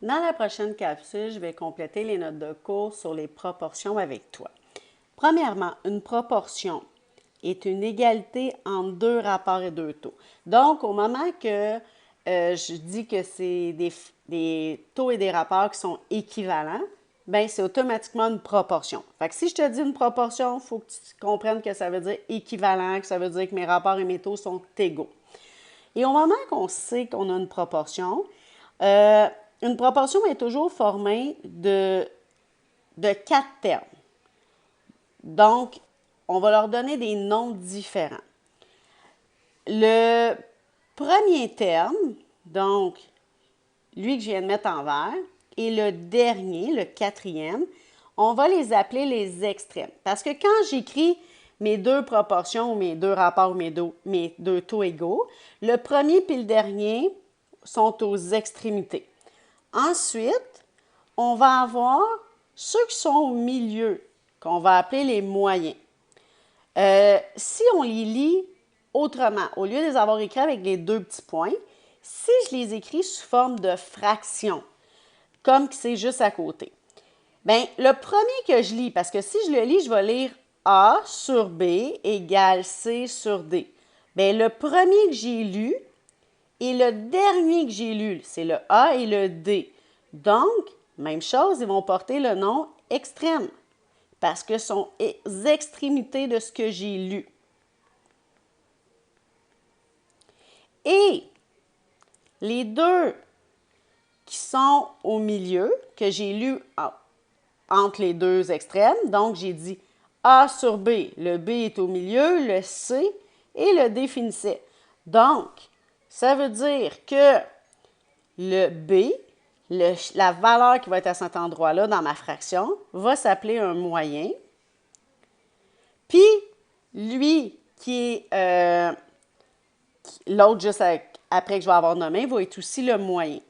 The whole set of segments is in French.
Dans la prochaine capsule, je vais compléter les notes de cours sur les proportions avec toi. Premièrement, une proportion est une égalité entre deux rapports et deux taux. Donc, au moment que je dis que c'est des taux et des rapports qui sont équivalents, bien, c'est automatiquement une proportion. Fait que si je te dis une proportion, il faut que tu comprennes que ça veut dire équivalent, que ça veut dire que mes rapports et mes taux sont égaux. Et au moment qu'on sait qu'on a une proportion est toujours formée de 4 termes. Donc, on va leur donner des noms différents. Le premier terme, donc, lui que je viens de mettre en vert, et le dernier, le quatrième, on va les appeler les extrêmes. Parce que quand j'écris mes deux proportions, mes deux rapports, mes deux taux égaux, le premier puis le dernier sont aux extrémités. Ensuite, on va avoir ceux qui sont au milieu, qu'on va appeler les moyens. Si on les lit autrement, au lieu de les avoir écrits avec les deux petits points, si je les écris sous forme de fractions, comme c'est juste à côté, bien, le premier que je lis, parce que si je le lis, je vais lire A sur B égale C sur D. Bien, le premier que j'ai lu et le dernier que j'ai lu, c'est le A et le D. Donc, même chose, ils vont porter le nom extrême parce que ce sont les extrémités de ce que j'ai lu. Et les deux qui sont au milieu, que j'ai lus entre les deux extrêmes, donc j'ai dit A sur B, le B est au milieu, le C et le D finissait. Donc, ça veut dire que le B, la valeur qui va être à cet endroit-là dans ma fraction, va s'appeler un moyen. Puis, lui qui est l'autre juste après que je vais avoir nommé, va être aussi le moyen.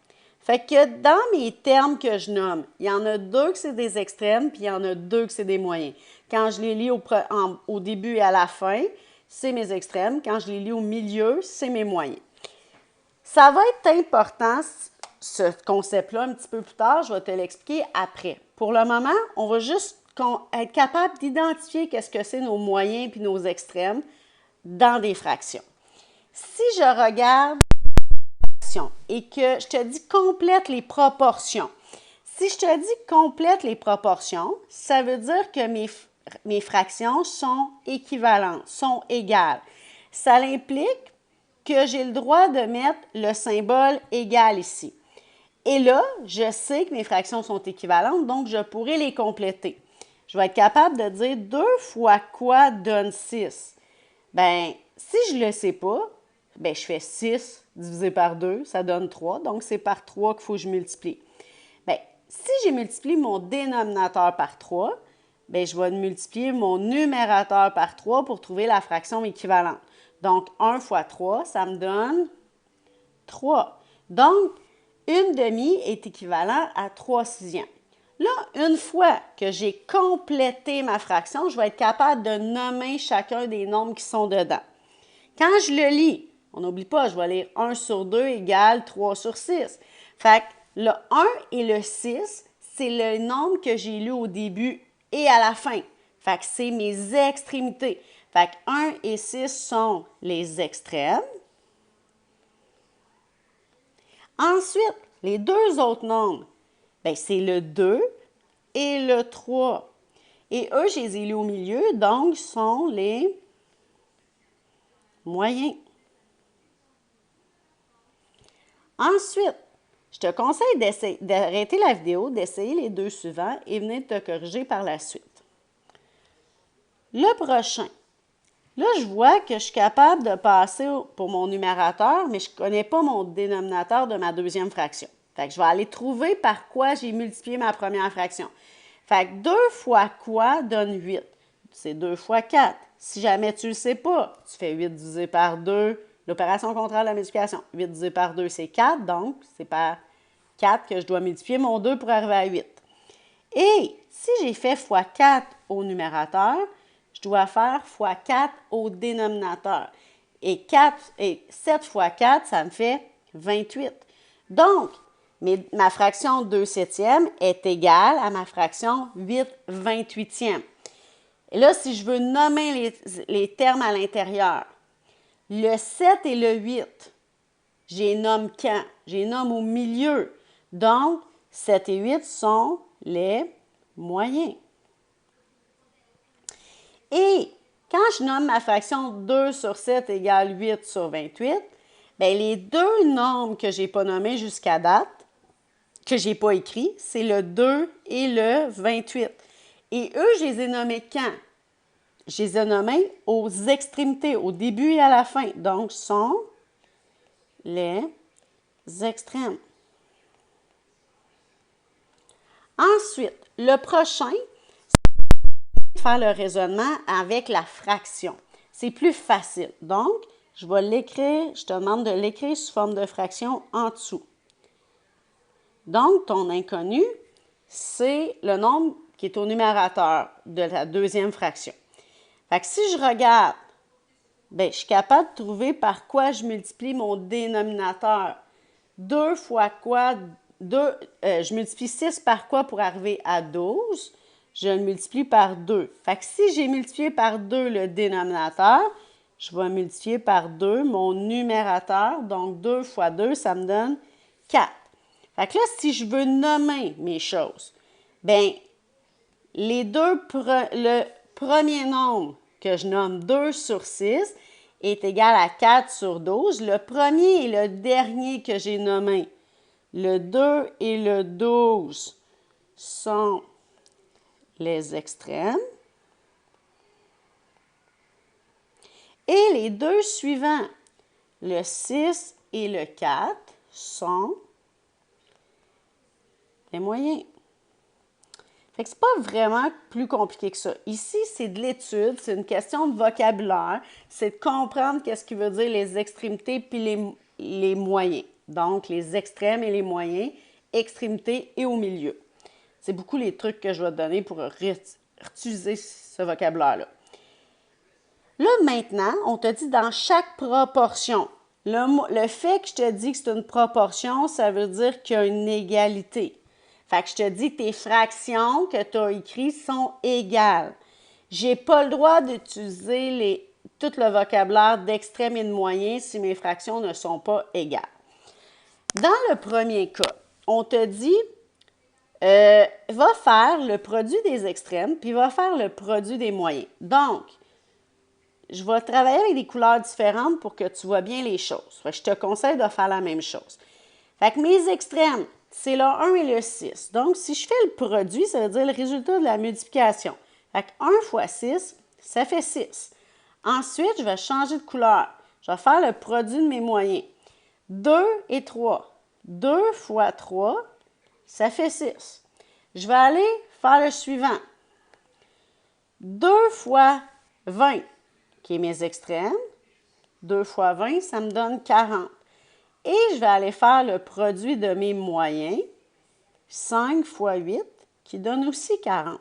Fait que dans mes termes que je nomme, il y en a deux que c'est des extrêmes, puis il y en a deux que c'est des moyens. Quand je les lis au début et à la fin, c'est mes extrêmes. Quand je les lis au milieu, c'est mes moyens. Ça va être important, ce concept-là, un petit peu plus tard. Je vais te l'expliquer après. Pour le moment, on va juste être capable d'identifier qu'est-ce que c'est nos moyens puis nos extrêmes dans des fractions. Si je regarde et que je te dis complète les proportions, si je te dis complète les proportions, ça veut dire que mes fractions sont équivalentes, sont égales. Ça implique que j'ai le droit de mettre le symbole égal ici. Et là, je sais que mes fractions sont équivalentes, donc je pourrais les compléter. Je vais être capable de dire 2 fois quoi donne 6. Bien, si je ne le sais pas, bien, je fais 6 divisé par 2, ça donne 3. Donc, c'est par 3 qu'il faut que je multiplie. Bien, si j'ai multiplié mon dénominateur par 3, bien, je vais multiplier mon numérateur par 3 pour trouver la fraction équivalente. Donc, 1 fois 3, ça me donne 3. Donc, une demi est équivalent à 3 sixièmes. Là, une fois que j'ai complété ma fraction, je vais être capable de nommer chacun des nombres qui sont dedans. Quand je le lis, on n'oublie pas, je vais lire 1 sur 2 égale 3 sur 6. Fait que le 1 et le 6, c'est le nombre que j'ai lu au début et à la fin. Fait que c'est mes extrémités. Fait que 1 et 6 sont les extrêmes. Ensuite, les deux autres nombres, bien, c'est le 2 et le 3. Et eux, je les ai lus au milieu, donc sont les moyens. Ensuite, je te conseille d'arrêter la vidéo, d'essayer les deux suivants et venir te corriger par la suite. Le prochain. Là, je vois que je suis capable de passer pour mon numérateur, mais je ne connais pas mon dénominateur de ma deuxième fraction. Fait que je vais aller trouver par quoi j'ai multiplié ma première fraction. Fait que 2 fois quoi donne 8? C'est 2 fois 4. Si jamais tu ne le sais pas, tu fais 8 divisé par 2, l'opération contraire de la multiplication. 8 divisé par 2, c'est 4, donc c'est par 4 que je dois multiplier mon 2 pour arriver à 8. Et si j'ai fait fois 4 au numérateur, je dois faire fois 4 au dénominateur. Et 7 fois 4, ça me fait 28. Donc, Mais ma fraction 2/7 est égale à ma fraction 8/28. Et là, si je veux nommer les termes à l'intérieur, le 7 et le 8, je les nomme quand? Je les nomme au milieu. Donc, 7 et 8 sont les moyens. Et quand je nomme ma fraction 2/7 égale 8/28, bien, les deux nombres que je n'ai pas nommés jusqu'à date, que je n'ai pas écrits, c'est le 2 et le 28. Et eux, je les ai nommés quand? Je les ai nommés aux extrémités, au début et à la fin. Donc, ce sont les extrêmes. Ensuite, le prochain, c'est faire le raisonnement avec la fraction. C'est plus facile. Donc, je vais l'écrire, je te demande de l'écrire sous forme de fraction en dessous. Donc, ton inconnu, c'est le nombre qui est au numérateur de la deuxième fraction. Fait que si je regarde, bien, je suis capable de trouver par quoi je multiplie mon dénominateur. 2 fois quoi? Je multiplie 6 par quoi pour arriver à 12? Je le multiplie par 2. Fait que si j'ai multiplié par 2 le dénominateur, je vais multiplier par 2 mon numérateur. Donc, 2 fois 2, ça me donne 4. Fait que là, si je veux nommer mes choses, bien, le premier nombre que je nomme 2/6 est égal à 4/12. Le premier et le dernier que j'ai nommé, le 2 et le 12, sont les extrêmes. Et les deux suivants, le 6 et le 4, sont les moyens. Fait que c'est pas vraiment plus compliqué que ça. Ici, c'est de l'étude, c'est une question de vocabulaire, c'est de comprendre qu'est-ce qui veut dire les extrémités puis les moyens. Donc, les extrêmes et les moyens, extrémités et au milieu. C'est beaucoup les trucs que je vais te donner pour utiliser ce vocabulaire-là. Là, maintenant, on te dit dans chaque proportion. Le fait que je te dis que c'est une proportion, ça veut dire qu'il y a une égalité. Fait que je te dis que tes fractions que tu as écrites sont égales. Je n'ai pas le droit d'utiliser tout le vocabulaire d'extrême et de moyen si mes fractions ne sont pas égales. Dans le premier cas, on te dit, va faire le produit des extrêmes, puis va faire le produit des moyens. Donc, je vais travailler avec des couleurs différentes pour que tu vois bien les choses. Fait que je te conseille de faire la même chose. Fait que mes extrêmes, c'est le 1 et le 6. Donc, si je fais le produit, ça veut dire le résultat de la multiplication. Fait que 1 fois 6, ça fait 6. Ensuite, je vais changer de couleur. Je vais faire le produit de mes moyens. 2 et 3. 2 fois 3, ça fait 6. Je vais aller faire le suivant. 2 fois 20, qui est mes extrêmes. 2 fois 20, ça me donne 40. Et je vais aller faire le produit de mes moyens, 5 fois 8, qui donne aussi 40.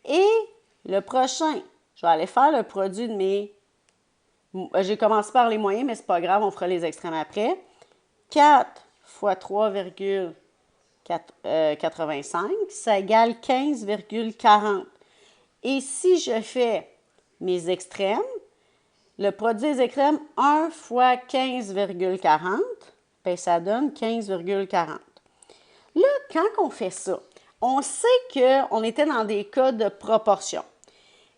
Et le prochain, je vais aller faire le produit de mes... J'ai commencé par les moyens, mais ce n'est pas grave, on fera les extrêmes après. 4 fois 3,85, ça égale 15,40. Et si je fais mes extrêmes, le produit des extrêmes, 1 fois 15,40, bien, ça donne 15,40. Là, quand on fait ça, on sait qu'on était dans des cas de proportion.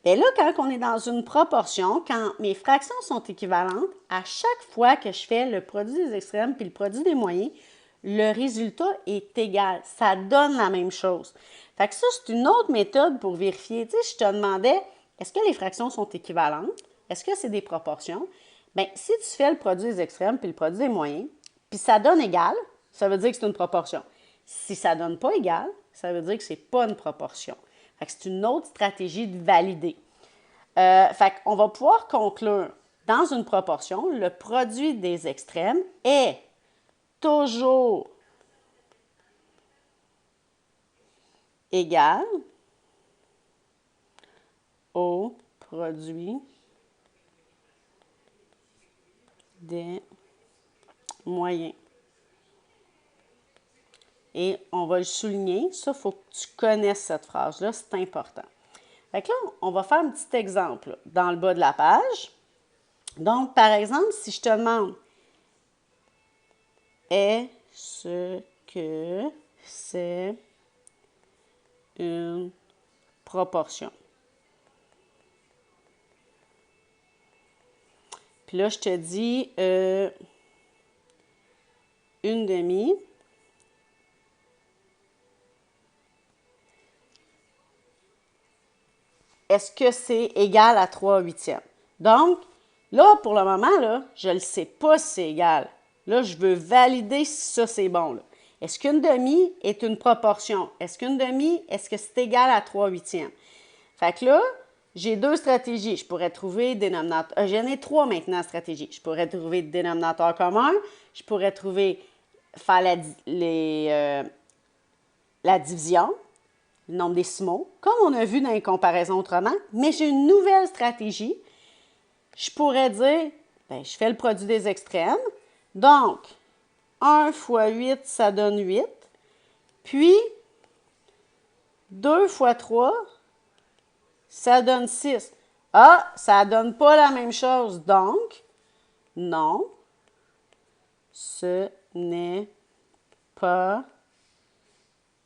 Bien là, quand on est dans une proportion, quand mes fractions sont équivalentes, à chaque fois que je fais le produit des extrêmes puis le produit des moyens, le résultat est égal. Ça donne la même chose. Fait que ça, c'est une autre méthode pour vérifier. Tu sais, je te demandais, est-ce que les fractions sont équivalentes? Est-ce que c'est des proportions? Bien, si tu fais le produit des extrêmes puis le produit des moyens, puis ça donne égal, ça veut dire que c'est une proportion. Si ça ne donne pas égal, ça veut dire que ce n'est pas une proportion. Fait que c'est une autre stratégie de valider. Fait qu'on va pouvoir conclure, dans une proportion, le produit des extrêmes est toujours égal au produit des moyens. Et on va le souligner. Ça, il faut que tu connaisses cette phrase-là, c'est important. Fait que là, on va faire un petit exemple là, dans le bas de la page. Donc, par exemple, si je te demande « Est-ce que c'est une proportion? » Puis là, je te dis une demi. Est-ce que c'est égal à 3 huitièmes? Donc, là, pour le moment, là, je ne sais pas si c'est égal. Là, je veux valider si ça, c'est bon. Là. Est-ce qu'une demi est une proportion? Est-ce qu'une demi, est-ce que c'est égal à 3 huitièmes? Fait que là, j'ai deux stratégies. Je pourrais trouver dénominateur. J'en ai trois maintenant stratégies. Je pourrais trouver le dénominateur commun. Je pourrais trouver faire la division, le nombre décimaux, comme on a vu dans les comparaisons autrement. Mais j'ai une nouvelle stratégie. Je pourrais dire, bien, je fais le produit des extrêmes. Donc, 1 fois 8, ça donne 8. Puis, 2 fois 3, ça donne 6. Ah, ça ne donne pas la même chose. Donc, non, ce n'est pas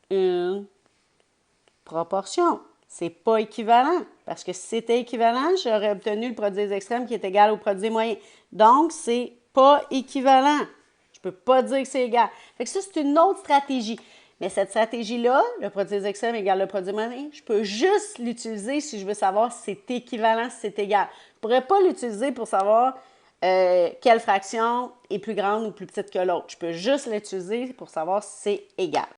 une proportion. Ce n'est pas équivalent. Parce que si c'était équivalent, j'aurais obtenu le produit des extrêmes qui est égal au produit des moyens. Donc, ce n'est pas équivalent. Je ne peux pas dire que c'est égal. Fait que ça, c'est une autre stratégie. Mais cette stratégie-là, le produit des extrêmes égale le produit des moyens, je peux juste l'utiliser si je veux savoir si c'est équivalent, si c'est égal. Je ne pourrais pas l'utiliser pour savoir quelle fraction est plus grande ou plus petite que l'autre. Je peux juste l'utiliser pour savoir si c'est égal.